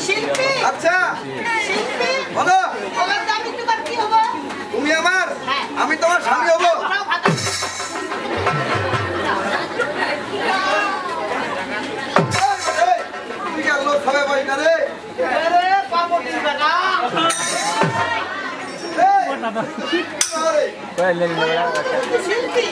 শিল্পী আচ্ছা শিল্পী বলো আমি তোমার কি হবো তুমি আমার আমি তোমার স্বামী হবো তুমি কি আলো খাবে ভাই না রে আরে পাপড়ি বেটা এই আরে শিল্পী